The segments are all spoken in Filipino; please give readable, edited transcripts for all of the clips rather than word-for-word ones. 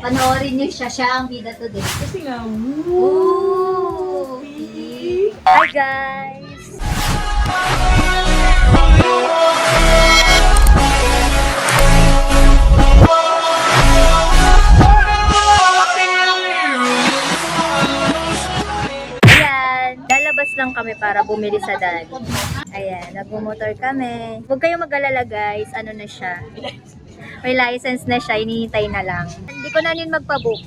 Panoorin niyo siya. Siya ang bida today. Kasi nga, Ooh! Hi guys! Ayan, lalabas lang kami para bumili sa Dali. Ayan, nagmumotor kami. Huwag kayong mag-alala guys, ano na siya. May license na siya, hinihintay na lang. Hindi ko na rin magpabook.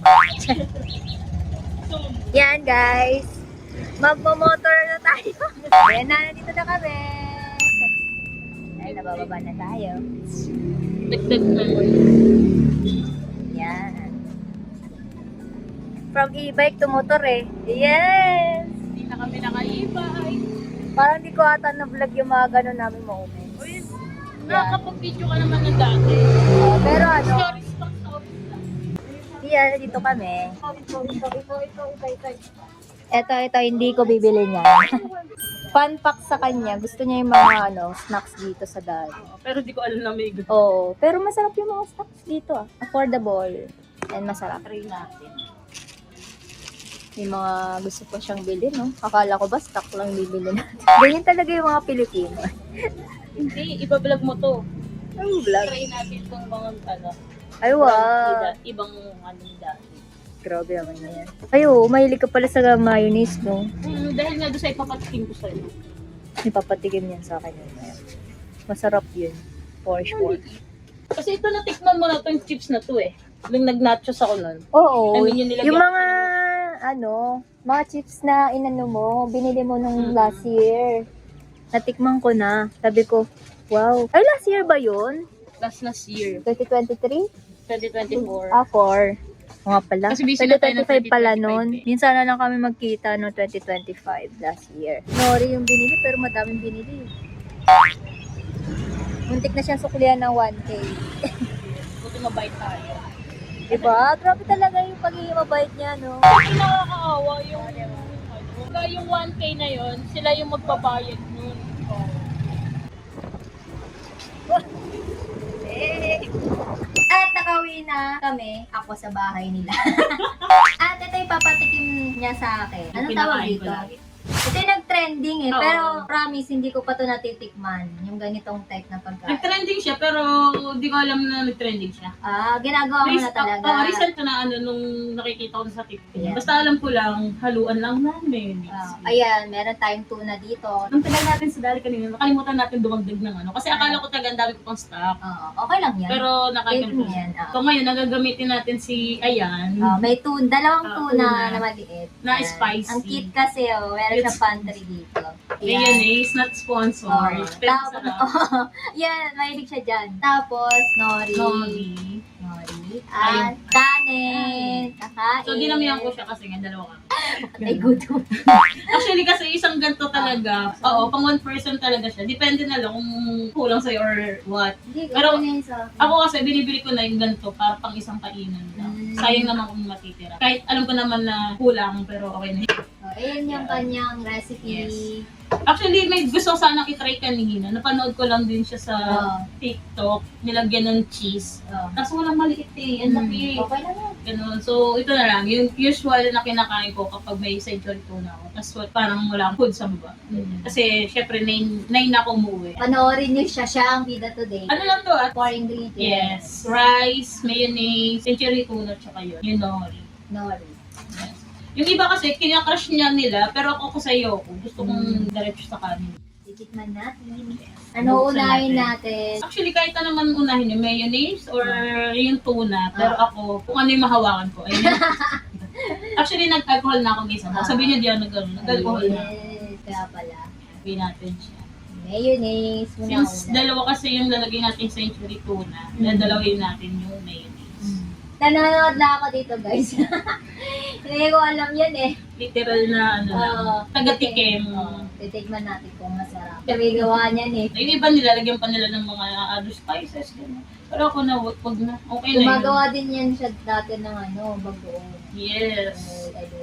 Yan guys, magmumotor na tayo. Ayan na, nandito na kami. Ay, nabababa na tayo. dagdag na. Yan. From e-bike to motor eh. Yes! Hindi na kami naka-e-bike. Parang di ko ata na-vlog yung mga gano'n namin moments. Uy, nakakapag-video ka naman ng dati. Pero ano, Stories pang stories lang. yan, dito kami. Ito, hindi ko bibili niya. Fun fact sa kanya, gusto niya yung mga snacks dito sa Dali. Pero di ko alam na may gusto. Oo, pero masarap yung mga snacks dito ah. Affordable. And masarap. Try natin. May mga gusto pa siyang bilhin, no? Akala ko ba stock lang bibili natin. Ganyan talaga yung mga Pilipino. Hindi, iba-vlog mo to. Ang vlog. Try natin itong mga Ay, wow. ibang anong dati. Grabe naman yan. Ay, oo, mahilig ka pala sa mayonnaise, no? Dahil nga doon sa ipapatikin ko sa'yo. Ipapatikim yan sa akin. Masarap yun. For sure. Kasi ito natikman mo na itong chips na to eh. Nung nag-nachos ako nun. Oo. I mean, yung nilagyan Yung ko mga, mga chips na inano mo, binili mo nung last year. Natikman ko na. Sabi ko, wow. Ay, last year ba yun? last year. 2023? 2024. 4. Nga pala. Kasi busy na tayo ng 2025 pala 2025 nun. eh. Minsan na lang kami magkita no 2025 last year. Nori yung binili pero madaming binili. Muntik na siyang suklihan ng 1K. Buti mabait tayo. Diba? Grabe talaga yung pagiging mabait niya, no? Kasi nakakaawa yung yung 1K na yon, sila yung magbabayad nun. At nakauwi na kami, ako sa bahay nila. At ito yung papatikim niya sa akin. Anong tawag Pinakain ko dito? lagi. Ito yung nag-trending eh. Oo. Pero promise, hindi ko pa ito natitikman. Yung ganitong type na pagkain. Nag-trending siya pero di ko alam na nag-trending siya. Ginagawa mo na talaga. Recent ko na nung nakikita ko sa TikTok. Yeah. Basta alam ko lang, haluan lang namin. Ayan, meron tayong tuna dito. Nung tagal natin sa Dali kanina, nakalimutan natin dumagdag ng Kasi akala ko taga ang dami ko pang stock. Okay lang yan. Pero Take mo nakakalimutan. yan. So ngayon, nagagamitin natin si Ayan. May dalawang tuna tuna na maliit. na Ayan. spicy. Ang cute kasi, meron It's- sa pantry dito. Mayonnaise, not sponsored. Pero Tapos, sarap. yan, mahilig siya dyan. Tapos, nori. Nori. At kanin. Kakain. So, dinamihan ko siya kasi nga dalawa kami. Ay, gutom. Actually, kasi isang ganito talaga, pang one person talaga siya. Depende na lang kung kulang sa'yo or what. Hindi, Pero, ano yun sa akin. Ako kasi, binibili ko na yung ganito para pang isang kainan lang. Sayang naman kung matitira. Kahit alam ko naman na kulang, pero okay na yun. Ayan yung kanyang recipe. Yes. Actually, may gusto ko sanang itry kanina. Napanood ko lang din siya sa TikTok. Nilagyan ng cheese. Kaso walang maliit eh. Ang laki. Okay na lang. Ganun. So, ito na lang. Yung usual na kinakain ko kapag may century tuna ako. Tapos parang wala akong food sa baba. Kasi, syempre, 9 na ako umuwi. Panoorin niyo siya. Siya ang bida today. Ano lang to at? 4 ingredients. Yes. Rice, mayonnaise, century tuna, tsaka yun. Yung nori. Nori. Yes. Yung iba kasi, kinakrush niya nila, pero ako kasi ayoko. Gusto kong diretso sa kanin. Titikman natin. Ano unahin natin? Actually, kahit na naman unahin yung mayonnaise or yung tuna, pero ako, kung ano yung mahawakan ko, ayun. Actually, nag-alcohol na ako guys. Sabihin niyo di ako nag-alcohol na. Yes, kaya pala. Sabihin natin siya. Mayonnaise muna Since dalawa kasi yung lalagay natin sa century tuna, dalawin natin yung mayonnaise. Nanonood na ako dito, guys. Hindi ko alam yan eh. Literal na taga-tikim. Titikman natin kung masarap. Sabi gawa niyan eh. Yung iba nilalagyan pa nila ng mga other spices. Gano'n. Pero ako na, wag na. Okay na yun. Gumagawa din yan siya dati ng bagoong. Yes.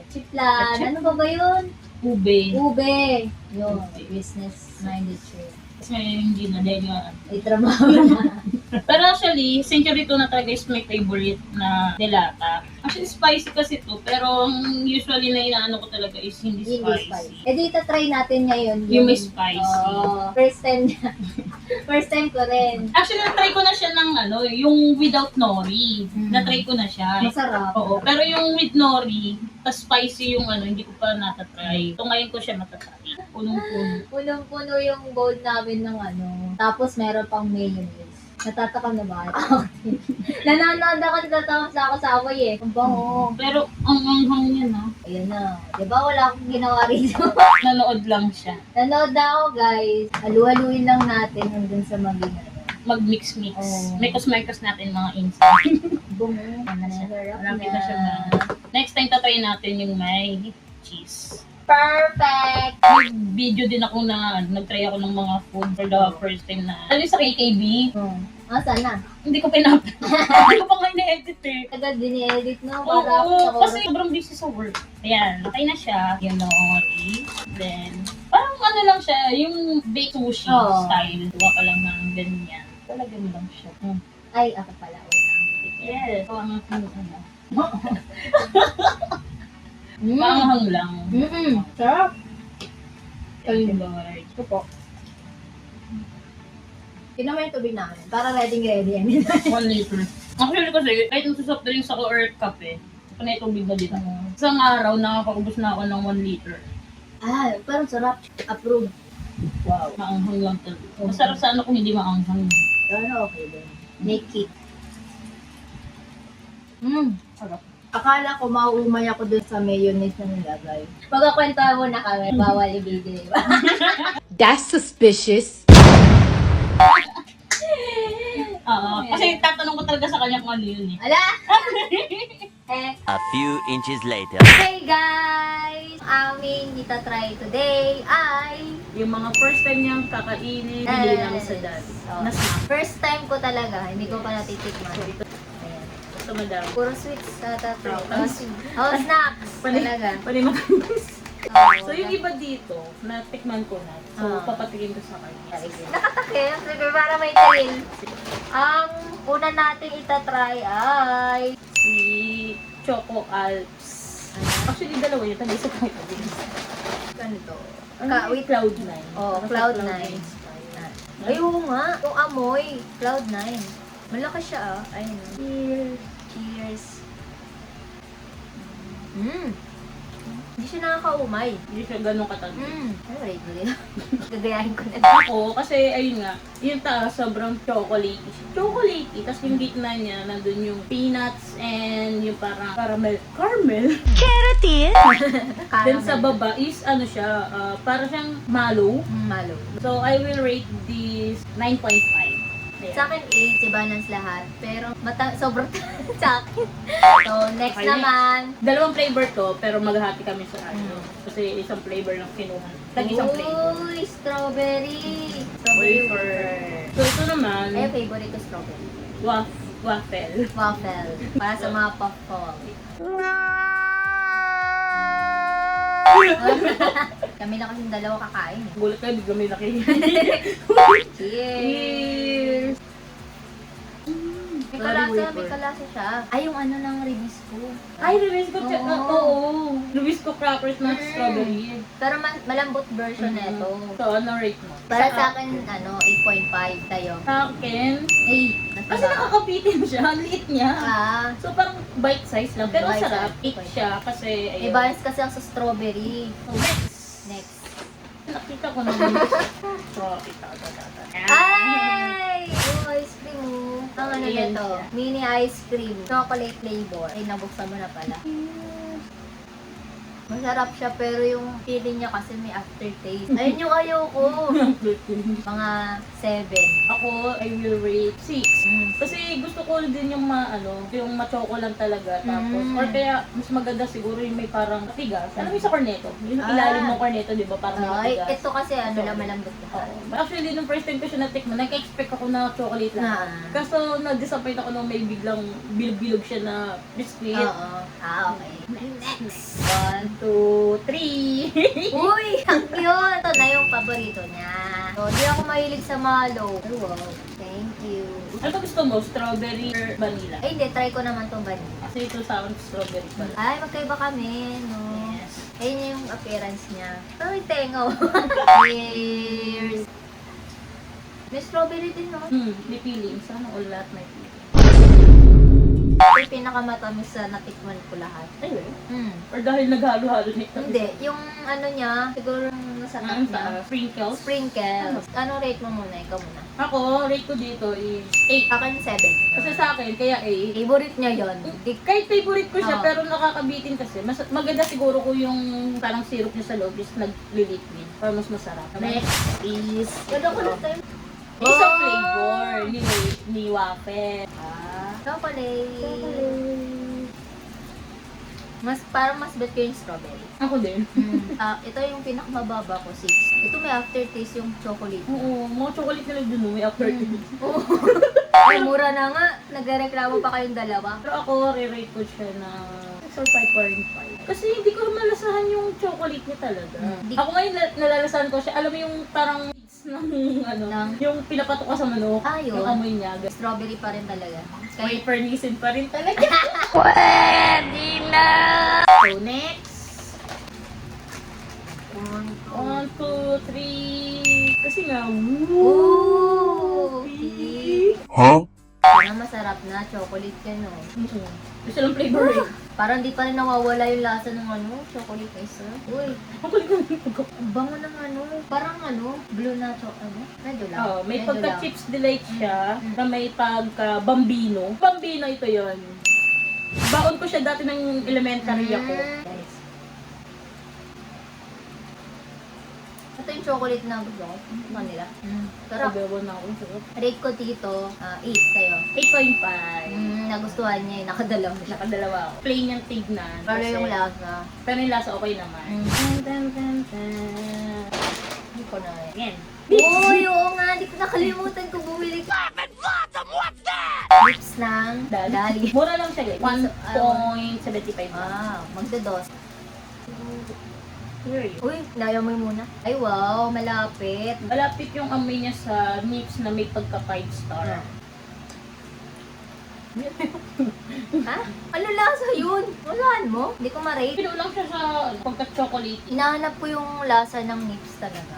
Chiplan. Ano ba yun? Ube. Ube. Yun. Business-minded siya. Kasi ngayon hindi na dahil nga. May trabaho na. Pero actually, century tuna talaga is my favorite na delata. Actually, spicy kasi to, pero ang usually na inaano ko talaga is hindi spicy. Eh, dito try natin ngayon. Yung may spicy. Oo. First time na. First time ko rin. Actually, na-try ko na siya ng ano, yung without nori. Mm. Na-try ko na siya. Masarap. Oo, pero yung with nori, tas spicy yung ano, hindi ko pa natatry. So ngayon ko siya matatry. Punong-puno. Punong-puno yung bowl namin ng ano. Tapos meron pang mayonnaise. Natatakam na ba? Nanonood ako, natatawa sa ako sa away eh. Ang bango. Pero ang anghang niya na. Ayun na. Diba wala akong ginawa rito? Nanood lang siya. Nanood na ako guys. Halu-haluin lang natin hanggang sa maging ano. Mag-mix-mix. Oo. Mekos-mekos natin mga instant. Bungo. Marami na siya na. Next time tatry natin yung may cheese. Perfect! May video din ako na nag-try ako ng mga food for the first time na. Ano yung sa KKB? Ah, sana. Hindi ko Hindi ko pa nga ina-edit eh. Agad din-edit no? Para Oo, kasi sobrang busy sa work. Ayan, natay na siya. Yung nori. Then, parang ano lang siya, yung baked sushi Oo. style. Tuwa ka lang ng ganyan. Talagang lang siya. Ay, ako pala. Yes. So, ang ano. Mm. Maanghang lang. Sarap. Thank you, Lord. Ito po. Yun naman yung tubig namin. Para ready. 1 liter. Actually kasi, kahit nasusoft drinks ako or kape, panay tubig na dito. Isang araw, nakakaubos na ako ng 1 liter. Ah, parang sarap. Approve. Wow. Maanghang lang talaga. Masarap sana kung hindi maanghang. Ano, okay din. Make it. Sarap. Akala ko mauumay ako dun sa mayonnaise na nilagay. Pagkakwenta mo na kami, bawal i-video, di ba? That's suspicious. Oo. Kasi tatanong ko talaga sa kanya kung ano yun eh. Ala! A few inches later. Hey guys! Aming itatry today ay... Yung mga first time niyang kakainin, bili namin sa dad. Oh. Na snack. First time ko talaga, hindi ko pa natitikman. Ayan. Ito madam. Puro sweets sa tatlo. Oh. Oh, snacks! Talaga. Pwede matamis. Oh, So yung iba dito, natikman ko na. So papatikin ko sa kanya. Nakatakip, sige, para may tail. Ang una natin itatry ay... Si Choco Alps. Actually, dalawa yun. Tanda isa tayo. Ganito. Wait, Cloud9. Oh, Cloud9. Ay, oo nga. Yung amoy. Cloud9. Malaki siya ah. Ayun. Cheers. Cheers. Hindi siya nakakaumay. Hindi siya ganun katabi. Alright, gagayahin ko na. Ako, kasi ayun nga, yung taas sobrang chocolate. Chocolate, tapos yung gitna niya, nandun yung peanuts and yung parang caramel. Caramel? Then sa baba is ano siya, para siyang malo. Malo. So I will rate this 9.5. Sa akin 8, si balance lahat. Pero sobrang sa akin. So, next Okay, naman. Dalawang flavor to, pero maghahati kami sa ano. Kasi isang flavor lang kinuha. Tag-isang flavor. Uy, strawberry. Wafer. So ito naman, Ay, favorite ko strawberry. waffle. Waffle. Para sa mga puff-puff. Kami lang kasing dalawa kakain. Gulat kayo, bigla may laki. Cheers! May kalasa siya. Ay, yung ano ng Ribisco. Ay, Rubisco Oo. oo. Rubisco crackers na strawberry. Pero malambot version nito. So, ano rate mo? Para sa akin, 8.5 tayo. Sa akin, 8. kasi nakakapitin siya. Ang liit niya. So, parang bite size lang. Pero Bite sarap. size. 8 siya kasi, May ayun. balance kasi ako sa strawberry. So, next. Next. Nakita ko naman. So, ito. Ay! Oh, ice cream mo. Ang ano Ayan nito? siya. Mini ice cream. Chocolate flavor. Ay, nabuksan mo na pala. Masarap siya pero yung feeling niya kasi may aftertaste. Ayun yung ayoko. Mga 7. Ako, I will rate 6. Kasi gusto ko din yung yung ma-choco lang talaga. Tapos, or kaya, mas maganda siguro yung may parang matigas. Alam mo yung sa corneto? Yung ilalim ng corneto, di ba? Parang Ay, matigas. ito kasi ano lang malambot na. Oo. Actually, nung first time ko siya natikman, nag-expect ako na chocolate lang. Kaso, na-disappoint ako nung may biglang bilog-bilog siya na biscuit. Oo. Okay. Next. 1, 2, 3. Uy! Ang cute! Ito na yung paborito niya. So, di ako mahilig sa malo. Oh, wow. Thank you. Ano ba gusto mo? Strawberry or vanilla? Ay, hindi. Try ko naman tong vanilla. Kasi ito sa akin strawberry pala. Ay, magkaiba kami, no? Yes. Ayun yung appearance niya. Pero may tenga, oh. Cheers! May strawberry din, no? May feeling. Sana all lahat may feeling. Ito yung pinakamatamis sa natikman ko lahat. Ayun. Mm. Or dahil naghalo-halo nito. Hindi, yung ano niya, siguro yung masarap na. Sprinkles. Sprinkles. Ano rate mo muna? Ikaw muna. Ako, rate ko dito is 8. Akin 7. Kasi sa akin, kaya 8. Favorite niya yun. Kahit favorite ko siya, Oo. pero nakakabitin kasi. Maganda siguro ko yung parang syrup niya sa loob is nag-liquid. Para mas masarap. Next is... Ganda ko lang tayo. Isang flavor. Ni waffle. Chocolate. Parang mas bet ko yung strawberry. Ako din. Ito yung pinakamababa ko, 6. Ito may aftertaste yung chocolate. Oo, mga chocolate na lang dun, may aftertaste. Oo. Ay, mura na nga. Nagreklamo pa kayong dalawa. Pero ako, re-rate ko siya na 6 or 5.5. Kasi hindi ko malasahan yung chocolate niya talaga. Ako ngayon, nalalasahan ko siya. Alam mo yung parang ng yung pinapatok ka sa manok. Yun. Yung amoy niya. Strawberry pa rin talaga. May pernisin pa rin talaga. Pwede na! So, next. 1, 2, 3. Kasi nga, Ooh! Huh? Parang masarap na. Chocolate yan, no? Gusto lang flavor eh. Parang di pa rin nawawala yung lasa ng chocolate na isa. Uy, Chocolate naman ito. ang bango ng parang blue na medyo lang. Oh, may Medyo lang. pagka-chips delight siya na may pagka-bambino. Bambino ito yon. Baon ko siya dati ng elementary ako. Guys. Ito yung chocolate na gusto ko. Manila. Sarap. Sabawan na ako. Sarap. Rate ko dito, 8 sa'yo. 8.5. Nagustuhan niya eh. Nakadalaw na siya. Nakadalawa ako. Plain yung tignan. Pero kasi- yung lasa, Pero yung lasa okay naman. hindi ko na eh. Yan. Uy, oo nga. Di ko nakalimutan kung bumili ko. Lips ng Dali. Mura lang siya guys. 1.75 lang. Magdados. Here you. Uy, nayaw mo yung muna. Ay, wow. Malapit. Malapit yung amoy niya sa nips na may pagka 5 star. Ha? Ano lasa yun? Walaan mo? Hindi ko ma-rate. Pino lang siya sa pagka-chocolate. Hinahanap ko yung lasa ng nips talaga.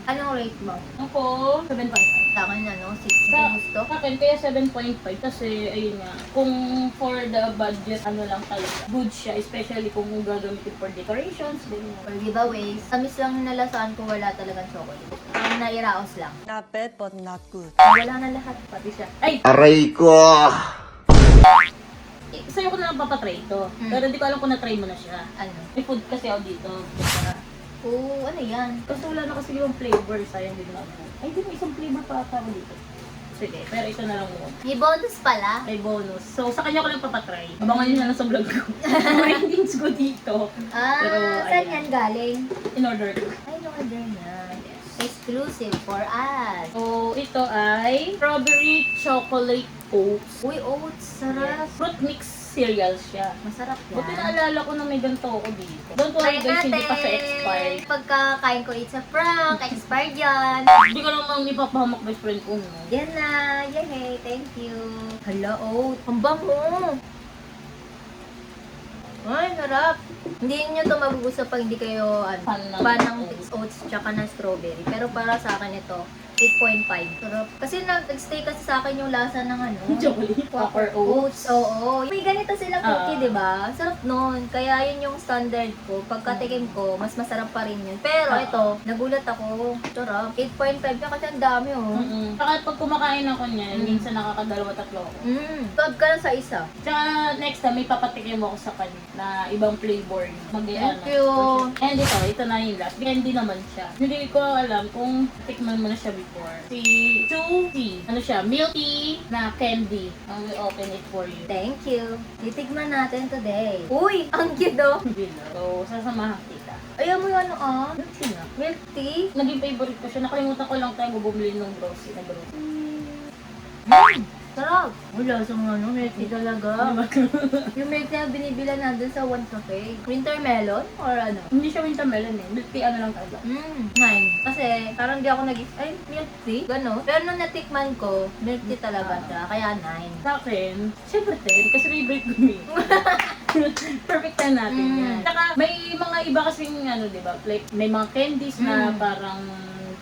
Anong rate mo? Ako, 7.5. Sa akin, 6. Ang gusto? Sa akin, kaya 7.5 kasi, ayun nga, kung for the budget, lang talaga. Good siya, especially kung gagamitin for decorations, ganyan. For giveaways. Tamis lang yung nalasaan ko, wala talagang chocolate. Ang nairaos lang. Not bad, but not good. Wala na lahat, pati siya. Ay! Aray ko! Sa'yo ko na lang papatry ito. Pero hindi ko alam kung na-try mo na siya. Ano? May food kasi ako dito. Oo, ano yan? Kasi wala na kasi yung flavor, sayang din ako. Ay, di may isang flavor pa ata ako dito. Sige, pero ito na lang muna. May bonus pala. May bonus. So, sa kanya ko lang papatry. Abangan nyo na lang sa vlog ko. Yung ratings ko dito. Pero, Saan ayan. yan galing? In order ko. Ay, no-order na. Exclusive for us. So, ito ay strawberry chocolate oats. Uy, oats. Sarap. Fruit mix cereal siya. Masarap yan. Buti naalala ko na may ganito ako dito. Don't worry Try guys, hindi pa natin. siya expired. Pagkakain ko, it's a prank. Expired yan. Hindi ko naman ipapahamak best friend ko. No? Yan na. Yay, thank you. Hala, oat. Ang bango. Ay, sarap. Hindi nyo ito magugustuhan pag hindi kayo fan ng oats tsaka ng strawberry. Pero para sa akin ito, 8.5. Sarap. Kasi nag-stay kasi sa akin yung lasa ng Chocolate. Proper oats. Oo. May ganito silang cookie, Ah. di ba? Sarap nun. Kaya yun yung standard ko. Pagkatikim ko, mas masarap pa rin yun. Pero ito, nagulat ako. Sarap. 8.5 na kasi ang dami, oh. Saka pag kumakain ako niyan, minsan nakakadalawa-tatlo ako. Tawag ka lang sa isa. Tsaka next time, may papatikim ako sa kanya na ibang flavor. Thank you. And ito na yung last. Candy naman siya. Hindi ko alam kung tikman mo na siya before. Si Chuchi. Ano siya? Milk tea na candy. I will open it for you. Thank you. Titigman natin today. Uy! Ang cute, oh. So, sasamahan kita. Ayaw mo yung Milk tea nga. milk tea? Naging favorite ko siya. Nakalimutan ko lang tayo bumili ng grocery. Sarap! Wala sa mga milk tea talaga. Yung milk tea na binibila natin sa One Cafe. Winter melon or ano? Hindi siya winter melon eh. Milk tea ano lang talaga. 9. Kasi parang di ako ay, milk tea? Gano'n. Pero nung natikman ko, milk tea talaga siya. Kaya 9. Sa akin, syempre 10 kasi favorite ko milk. Perfect time natin yan. Saka may mga iba kasing ano, di ba? Like, may mga candies na parang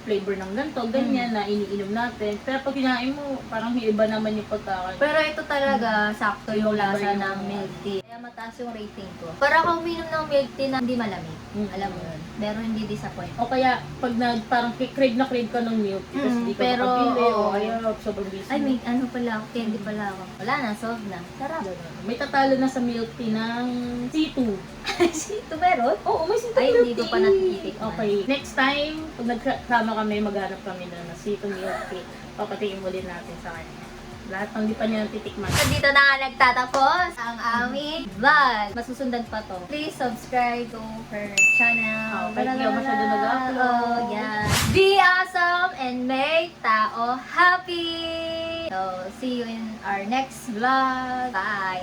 flavor ng ganito, ganyan na iniinom natin. Pero pag kinain mo, parang iba naman yung pagkakain. Pero ito talaga, sakto yung Iba lasa yung- ng milk tea. Kaya mataas yung rating ko. Para ka uminom ng milk tea na hindi malamig. Alam mo yun. Pero hindi disappoint. O kaya, pag parang crave na crave ka ng milk, tapos hindi ka pero, makabili, o oo. kaya sobrang busy. Ay, may ano pala ako, candy pala ako. Wala na, solve na. Sarap. May tatalo na sa milk tea ng C2. Ito meron? Oo, may C2 Ay, milk hindi ko tea. pa natitikman. Okay. Next time, pag nagkasama kami, maghanap kami na ng C2 milk tea. Papatingin ulit natin sa kanya. Lahat ng di pa niya natitikman. So, dito na nga nagtatapos ang aming vlog. Masusundan pa to. Please subscribe to her channel. Kahit hindi ako masyado nag-upload. Oh, yeah. Be awesome and make tao happy. So, see you in our next vlog. Bye!